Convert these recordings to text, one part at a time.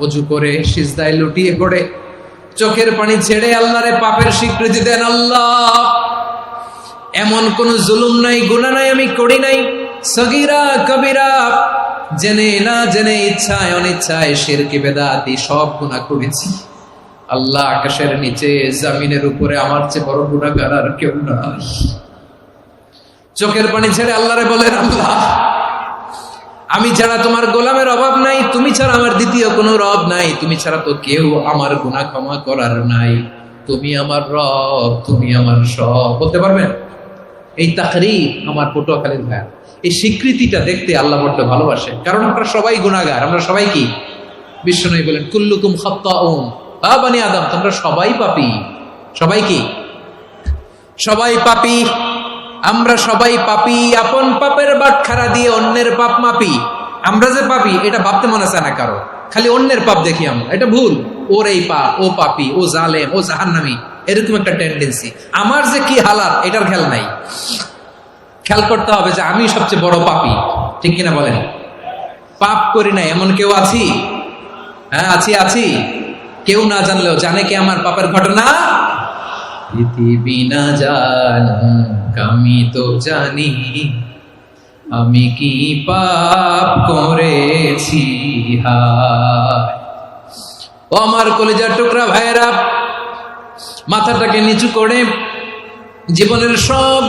অজু করে সিজদায় লুটিয়ে পড়ে চোখের পানি ছেড়ে আল্লাহরে পাপের স্বীকৃতি দেন। আল্লাহ, এমন কোন জুলুম নাই, গুনাহ নাই আমি করি নাই, সগীরা কবিরা, জেনে না জেনে, ইচ্ছায় অনিচ্ছায়, শিরকি বেদাতি সব গুনাহ করেছি। আল্লাহ, আকাশের নিচে জমিনের উপরে আমার চেয়ে বড় গুনাহগার আর কেউ নাই। চোখের পানি ছেড়ে আল্লাহরে বলেন, আল্লাহ, আমি ছাড়া তোমার গোলামের অভাব নাই, তুমি ছাড়া আমার দ্বিতীয় কোনো রব নাই, তুমি ছাড়া তো কেউ আমার গুনাহ ক্ষমা করার নাই, তুমি আমার রব, তুমি আমার সব। বলতে পারবেন? এই তাকরীর আমার পটুয়াখালীর ভাই, এই স্বীকৃতিটা দেখতে আল্লাহ বড্ড ভালোবাসে, কারণ আমরা সবাই গুনাহগার, আমরা সবাই কি? বিশ্বনবী বলেন, কুল্লুকুম খাত্তাউন, আ বনি আদম, তোমরা সবাই পাপী। সবাই কি? সবাই পাপী। আমরা সবাই পাপী, আপন পাপের বাটখারা দিয়ে অন্যের পাপ মাপি। আমরা যে পাপী এটা ভাবতে মনে চায় না কারো, খালি অন্যের পাপ দেখি আমরা, এটা ভুল। ওর এই পাপ, ও পাপী, ও জালেম, ও জাহান্নামী, এরকম একটা টেন্ডেন্সি। আমার যে কি হালাত এটার খেয়াল নাই। খেয়াল করতে হবে যে আমি সবচেয়ে বড় পাপী, ঠিক কিনা বলেন? পাপ করি না এমন কেউ আছি? হ্যাঁ, আছি। কেউ না জানলেও জানে কি আমার পাপের ঘটনা? পৃথিবী না জানুক আমি তো জানি, আমি কি পাপ করেছি। হায় ও আমার কলিজার টুকরা ভাইয়েরা, মাথাটাকে নিচু করে জীবনের সব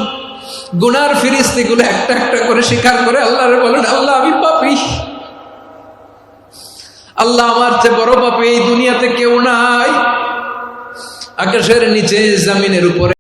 গুনার ফিরিস্তিগুলো একটা একটা করে স্বীকার করে আল্লাহরে বলেন, আল্লাহ, আমি পাপী। আল্লাহ, আমার চেয়ে বড় পাপী এই দুনিয়াতে কেউ নাই। আকাশের নিচে জমিনের উপরে